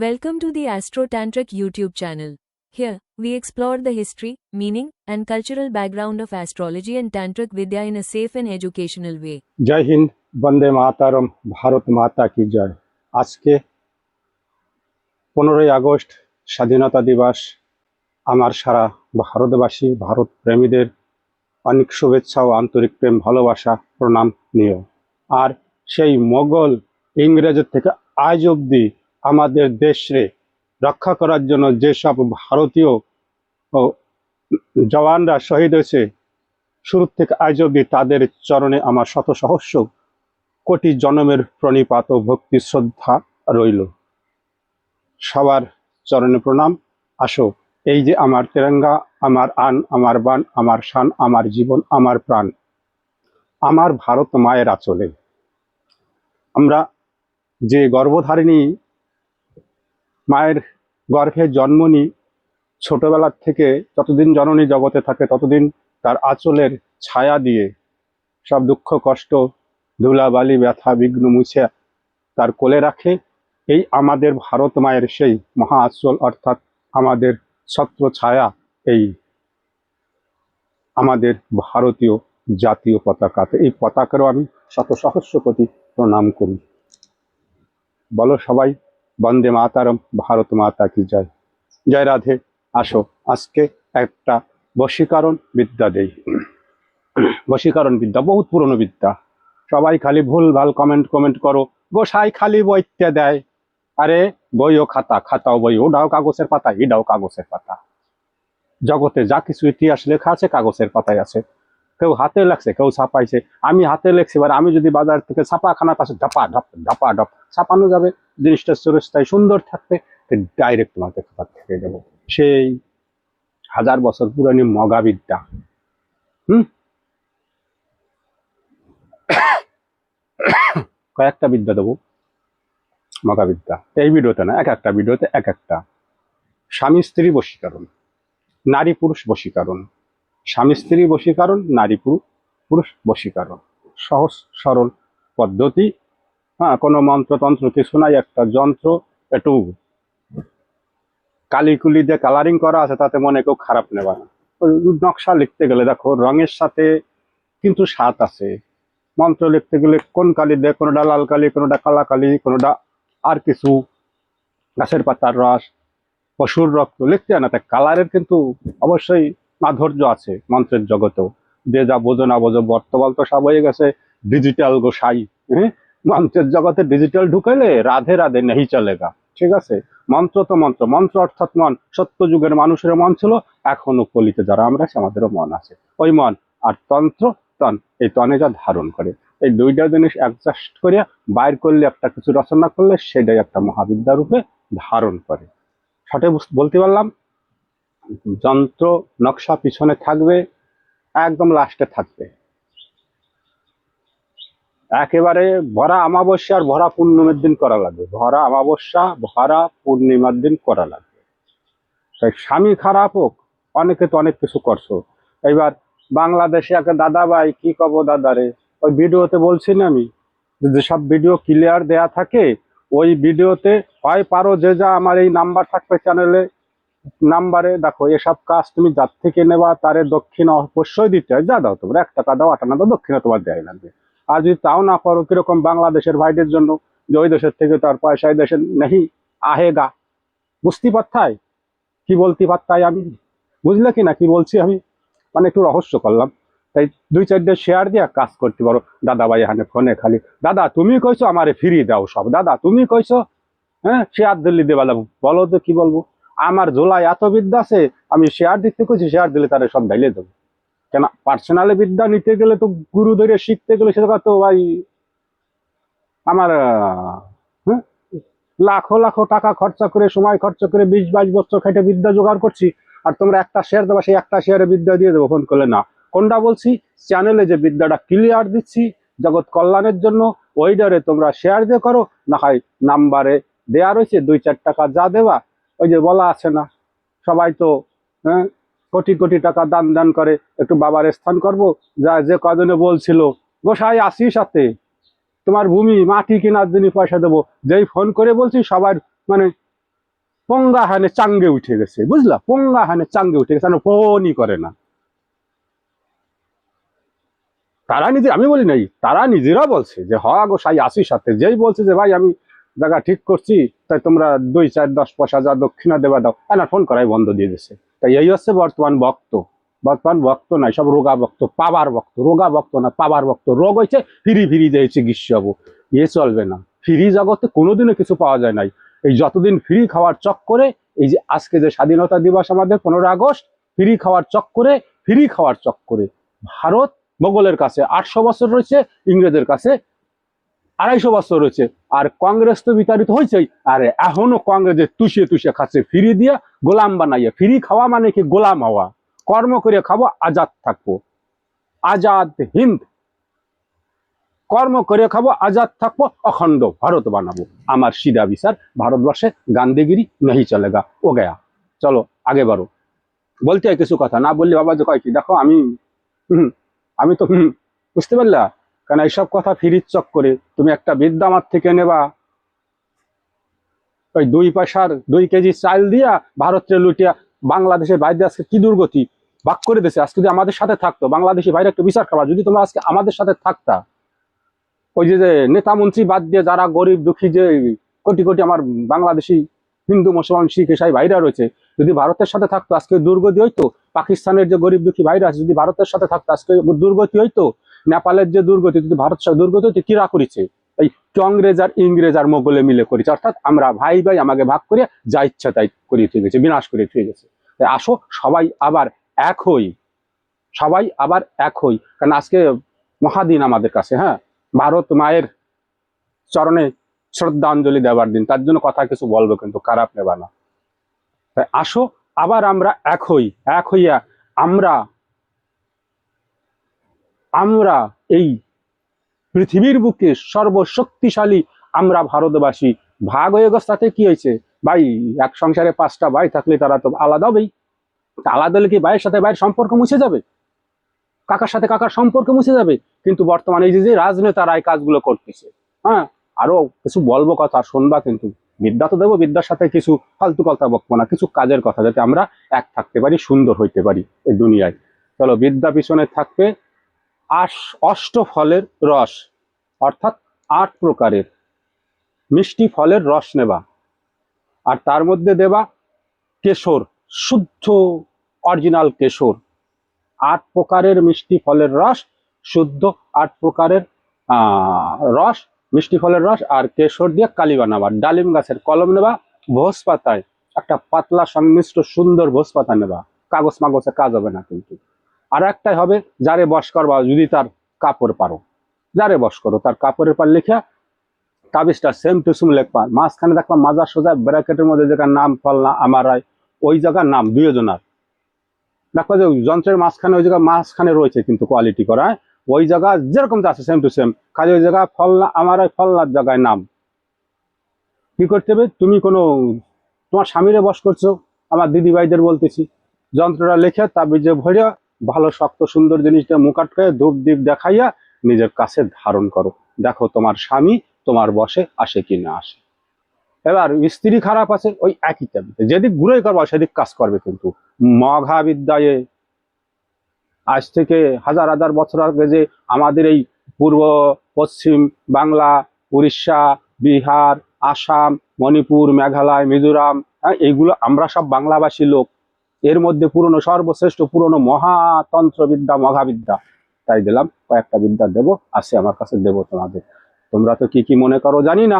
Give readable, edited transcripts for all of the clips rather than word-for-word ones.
Welcome to the Astro Tantric YouTube channel. Here, we explore the history, meaning, and cultural background of astrology and Tantric Vidya in a safe and educational way. জয় হিন্দ, বন্দে মাতারম, ভারত মাতা কি জয়। আজকে 15ই August স্বাধীনতা দিবস। আমার সারা ভারতবাসী, ভারত প্রেমীদের অনেক শুভেচ্ছা ও আন্তরিক প্রেম ভালোবাসা প্রণাম নিও। আর সেই মোগল ইংরেজের থেকে আজ অবধি আমাদের দেশে রক্ষা করার জন্য যেসব ভারতীয় জওয়ানরা শহীদ হয়েছে, শুরু থেকে আজ অবধি তাদের চরণে আমার শত সহস্র কোটি জনমের প্রণিপাত ও ভক্তি শ্রদ্ধা রইল। সবার চরণে প্রণাম। আসো, এই যে আমার তেরঙ্গা, আমার আন, আমার বান, আমার শান, আমার জীবন, আমার প্রাণ, আমার ভারত মায়ের আঁচলে। আমরা যে গর্ভধারিণী মায়ের গর্ভে জন্ম নিই, ছোটবেলার থেকে যতদিন জননী জগতে থাকে ততদিন তার আঁচলের ছায়া দিয়ে সব দুঃখ কষ্ট ধুলাবালি ব্যথা বিঘ্ন মুছে তার কোলে রাখে। এই আমাদের ভারত মায়ের সেই মহা আঁচল, অর্থাৎ আমাদের ছত্র ছায়া, এই আমাদের ভারতীয় জাতীয় পতাকাতে। এই পতাকারও আমি শত সহস্র কোটি প্রণাম করি। বলো সবাই, বন্দে মাতারম, ভারত মাতা কি জয়। জয় রাধে। আসো, আজকে একটা বশীকরণ বিদ্যা দেই। বশীকরণ বিদ্যা বহুত পুরনো বিদ্যা। সবাই খালি ভুল ভাল কমেন্ট করো, গোসাই খালি বইতে দেয়। আরে বইও খাতা, খাতাও বই, ওটাও কাগজের পাতা, এটাও কাগজের পাতা। জগতে যা কিছু ইতিহাস লেখা আছে কাগজের পাতায় আছে। কেউ হাতে লেখছে, কেউ ছাপাইছে। আমি হাতে লেখছি, এবার আমি যদি বাজার থেকে ছাপাখানা পাশে ঢাপা ঢপ ঢাপা ঢপ ছাপানো যাবে, জিনিসটা চিরস্থায়ী সুন্দর থাকবে, ডাইরেক্ট তোমাকে খাতা থেকে দেবো। সেই 1000 বছর পুরানি মগা বিদ্যা। কয়েকটা বিদ্যা দেবো, মগা বিদ্যা। এই ভিডিওতে না, এক একটা ভিডিওতে এক একটা। স্বামী স্ত্রী বশীকরণ, নারী পুরুষ বশীকরণ, স্বামী স্ত্রী বশীকরণ, নারী পুরুষ বশীকরণ। সহজ সরল পদ্ধতি। হ্যাঁ, কোনো মন্ত্রতন্ত্র কিছু নাই, একটা যন্ত্র, একটু কালিকুলি দিয়ে কালারিং করা আছে, তাতে মনে কেউ খারাপ নেবা না। নকশা লিখতে গেলে দেখো রঙের সাথে কিন্তু স্বাদ আছে। মন্ত্র লিখতে গেলে কোন কালি দেয়, কোনোটা লাল কালি, কোনোটা কালা কালি, কোনোটা আর কিছু গাছের পাতার রস, পশুর রক্ত লিখতে হয় না। তাই কালারের কিন্তু অবশ্যই মাধুর্য আছে মন্ত্রের জগতেও। যে যা বোঝো না বোঝো, বর্তমান তো সব হয়ে গেছে ডিজিটাল গোসাই। হ্যাঁ, মন্ত্রের জগতে ডিজিটাল ঢুকাইলে রাধে রাধে নেই চলেগা। ঠিক আছে, মন্ত্র তো মন্ত্র, মন্ত্র অর্থাৎ মন। সত্য যুগের মানুষের মন ছিল, এখনো কলিতে যারা আমরা আছি আমাদেরও মন আছে। ওই মন আর তন্ত্র, তন, এই তনে যা ধারণ করে, এই দুইটা জিনিস অ্যাডজাস্ট করিয়া বাইর করলে, একটা কিছু রচনা করলে সেটাই একটা মহাবিদ্যা রূপে ধারণ করে। সঠিক বলতে পারলাম? যন্ত্র নকশা পিছনে থাকবে, একদম লাস্টে থাকবে। একেবারে ভরা অমাবস্যা আর ভরা পূর্ণিমার দিন করা লাগবে। ভরা অমাবস্যা ভরা পূর্ণিমার দিন করা লাগবে। তাই স্বামী খারাপ হোক, অনেকে তো অনেক কিছু করছো। এবার বাংলাদেশে একটা দাদা ভাই, কি কব দাদারে, ওই ভিডিওতে বলছি না আমি, যেসব ভিডিও ক্লিয়ার দেয়া থাকে ওই ভিডিওতে হয় পারো যে যা আমার এই নাম্বার থাকবে চ্যানেলে, নাম্বারে দেখো এসব কাজ তুমি যার থেকে নেবা তারে দক্ষিণা অবশ্যই দিতে হয়। যা দাও তোমরা, 1 টাকা দাও, 8 আনা দাও, দক্ষিণা তোমার দেয় লাগবে। আর যদি তাও না পারো, কিরকম বাংলাদেশের ভাইদের জন্য, যে ওই দেশের থেকে তার পয়সা এই দেশে নেই আহেগা। বুঝতে পারতাই কি বলতে পারতাই আমি, বুঝলে কি না কি বলছি আমি, মানে একটু রহস্য করলাম। তাই 2-4 শেয়ার দিয়ে কাজ করতে পারো। দাদা ভাই এখানে ফোনে খালি দাদা তুমি কইছো আমারে ফ্রি দাও সব, দাদা তুমি কইছো, হ্যাঁ শেয়ার দিল্লি দেবা, বলো তো কি বলবো। আমার ঝোলায় এত বিদ্যা আছে, আমি শেয়ার দিতে কইছি, শেয়ার দিলে তারা সব ঢাইলে দেবো। কেন, পার্সোনালি বিদ্যা নিতে গেলে তো, গুরু ধরে শিখতে গেলে সেটা তো ভাই আমার হ্যাঁ লাখো লাখো টাকা খরচা করে, সময় খরচা করে 20-22 বছর খাইতে বিদ্যা জোগাড় করছি। আর তোমরা একটা শেয়ার দেবা, সেই একটা শেয়ারে বিদ্যা দিয়ে দেবো ফোন করলে না। কোনটা বলছি, চ্যানেলে যে বিদ্যাটা ক্লিয়ার দিচ্ছি জগৎ কল্যাণের জন্য, ওইটারে তোমরা শেয়ার দিয়ে করো, না হয় নাম্বারে দেয়া রয়েছে 2-4 টাকা যা দেবা। ওই যে বলা আছে না, সবাই তো হ্যাঁ কোটি কোটি টাকা দান দান করে, একটু বাবার স্থান করবো। যা যে কজনে বলছিল গোসাই আসি সাথে, তোমার ভূমি মাটি কেনার জন্য পয়সা দেবো, যেই ফোন করে বলছি সবার মানে পঙ্গা হানে চাঙ্গে উঠে গেছে, বুঝলা, পঙ্গা হানে চাঙ্গে উঠে গেছে, ফোনই করে না। তারা নিজে, আমি বলি নাই, তারা নিজেরা বলছে যে হ গো সাই আসির সাথে, যেই বলছে যে ভাই আমি জায়গা ঠিক করছি, তাই তোমরা 2, 4, 10 পয়সা যা দক্ষিণা দেবা দাও, না ফোন করাই বন্ধ দিয়ে দিচ্ছে। তাই এই হচ্ছে বর্তমান ভক্ত। বর্তমান ভক্ত নাই, সব রোগা ভক্ত, পাবার ভক্ত, রোগা ভক্ত না পাবার ভক্ত। রোগ হয়েছে ফিরি ফিরি যে চিকিৎসা হবো, এ চলবে না। ফ্রি জগতে কোনোদিনও কিছু পাওয়া যায় নাই। এই যতদিন ফ্রি খাওয়ার চক্করে, এই যে আজকে যে স্বাধীনতা দিবস আমাদের 15 আগস্ট, ফ্রি খাওয়ার চক্করে, ফ্রি খাওয়ার চক্করে ভারত মোগলের কাছে 800 বছর রয়েছে, ইংরেজের কাছে 250 বছর রয়েছে। আর কংগ্রেস তো বিতাড়িত হয়েছেই, আর এখনো কংগ্রেসের তুষিয়ে তুষিয়ে খাচ্ছে ফ্রি দিয়া, গোলাম বানাইয়া। ফ্রি খাওয়া মানে কি? গোলাম হওয়া। কর্ম করে খাবো, আজাদ থাকবো, আজাদ হিন্দ। কর্ম করে খাবো, আজাদ থাকবো, অখণ্ড ভারত বানাবো। আমার সিধা বিচার, ভারতবর্ষে গান্ধীগিরি নেই চলেগা, ও গয়া। চলো আগে বাড়ো। বলতে হয় কিছু কথা, না বললে বাবা যে কয় কি, দেখো আমি তো বুঝতে পারলা, কারণ এইসব কথা ফিরির চক্করে তুমি একটা বিদ্যা আমার থেকে নেবা, ওই 2 পয়সার 2 কেজি চাল দিয়া ভারতের লুটিয়া বাংলাদেশের বাইরে আজকে কি দুর্গতি ভাগ করে দিয়েছে। আজকে যদি আমাদের সাথে থাকতো, বাংলাদেশি বাইরে একটু বিচার খাওয়া, যদি তোমরা আজকে আমাদের সাথে থাকতা, ওই যে নেতা মন্ত্রী বাদ দিয়ে যারা গরিব দুঃখী, যে কোটি কোটি আমার বাংলাদেশি হিন্দু মুসলমান শিখ ইসাই ভাইরা রয়েছে, যদি ভারতের সাথে থাকতো আজকে দুর্গতি হইতো। পাকিস্তানের যে গরিব দুঃখী ভাইরা আছে, যদি ভারতের সাথে থাকতো আজকে দুর্গতি হইতো। নেপালের যে দুর্গতি, যদি ভারতের সাথে দুর্গতি হইতো, কিরা করেছে? এই কংগ্রেস আর ইংরেজ আর মোগলে মিলে করেছে। অর্থাৎ আমরা ভাই ভাই আমাকে ভাগ করে যা ইচ্ছা তাই করিয়ে ঠিক গেছে, বিনাশ করে ঠিক গেছে। আসো সবাই আবার এক হই, সবাই আবার এক হই। কারণ আজকে মহাদিন আমাদের কাছে, হ্যাঁ, ভারত মায়ের চরণে শ্রদ্ধাঞ্জলি দেওয়ার দিন। তার জন্য কথা কিছু বলবো, কিন্তু খারাপ নেবা না। তাই আসো আবার আমরা এক হই, এক হইয়া আমরা আমরা এই পৃথিবীর বুকে সর্বশক্তিশালী আমরা ভারতবাসী। ভাগ হয়ে গেছে, তাতে কি হয়েছে ভাই? এক সংসারে 5টা ভাই থাকলে তারা তো আলাদা হবেই। আলাদা হলে কি ভাইয়ের সাথে ভাইয়ের সম্পর্ক মুছে যাবে? কাকার সাথে কাকার সম্পর্ক মুছে যাবে? কিন্তু বর্তমানে এই যে রাজনেতারা এই কাজগুলো করতেছে, হ্যাঁ, আরো কিছু বলবো, কথা শুনবা কিন্তু। বিদ্যা তো দেবো, বিদ্যার সাথে কিছু ফালতু কথা বকবো না, কিছু কাজের কথা, যাতে আমরা এক থাকতে পারি, সুন্দর হইতে পারি এই দুনিয়ায়। চলো, বিদ্যা পিছনে থাকবে অষ্টফলের রস, অর্থাৎ 8 প্রকারের মিষ্টি ফলের রস নেবা, আর তার মধ্যে দেবা কেশর, শুদ্ধ অরিজিনাল কেশর। 8 প্রকারের মিষ্টি ফলের রস, শুদ্ধ 8 প্রকারের রস, মিষ্টি ফলের রস আর কেশর দিয়ে কালি বানাবা। ডালিম গাছের কলম নেবা, ভোজ পাতায় একটা পাতলা সংমিশ্র সুন্দর ভোজ পাতা নেবা, কাগজ মাগজে কাজ হবে না কিন্তু। আর একটাই হবে, যারে বস করবা, যদি তার কাপড় পারো, যারে বস করো তার কাপড়ের পার লিখা তাবিজটা সেম টু সেম লেখবা। মাঝখানে দেখবা মাজা সোজা ব্র্যাকেটের মধ্যে যেখানে নাম ফল না আমার ওই জায়গার নাম দুইজনার, দেখো যে যন্ত্রের মাঝখানে ওই জায়গা মাঝখানে রয়েছে কিন্তু কোয়ালিটি করা, ওই জায়গা যেরকম আছে সেম টু সেম, কাজে ওই জায়গা ফল না আমার ফলনার জায়গায় নাম। কি করতে হবে? তুমি কোনো তোমার স্বামীরে বস করছো, আমার দিদি ভাইদের বলতেছি, যন্ত্রটা লিখে তাবিজে ভরিয়া ভালো শক্ত সুন্দর জিনিসটা মুখ আটকায় ধূপ দ্বীপ দেখাইয়া নিজের কাছে ধারণ করো। দেখো তোমার স্বামী তোমার বসে আসে কি না আসে। এবার স্ত্রী খারাপ আছে, ওই একই তাবিজে যেদিক ঘুরে করবা সেদিক কাজ করবে কিন্তু। মহাবিদ্যায় আজ থেকে হাজার হাজার বছর আগে যে আমাদের এই পূর্ব পশ্চিম বাংলা, উড়িষ্যা, বিহার, আসাম, মণিপুর, মেঘালয়, মিজোরাম, এইগুলো আমরা সব বাংলাভাষী লোক। এর মধ্যে পুরনো সর্বশ্রেষ্ঠ পুরনো মহাতন্ত্রবিদ্যা মহাবিদ্যা, তাই দিলাম কয়েকটা বিদ্যা দেবো, আছে আমার কাছে, দেবো তোমাদের। তোমরা তো কি কি মনে করো জানি না,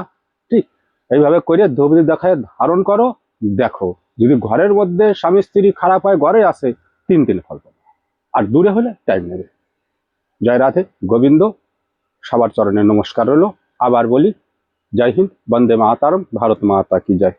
ঠিক এইভাবে করে ধূপ দেখায় ধারণ করো। দেখো যদি ঘরের মধ্যে স্বামী স্ত্রী খারাপ হয়, ঘরে আছে 3 ফল, আর দূরে হলে টাইম নেবে। জয় রাধে গোবিন্দ, সবার চরণে নমস্কার রইল। আবার বলি, জয় হিন্দ, বন্দে মাতারম, ভারত মাতা কি জয়।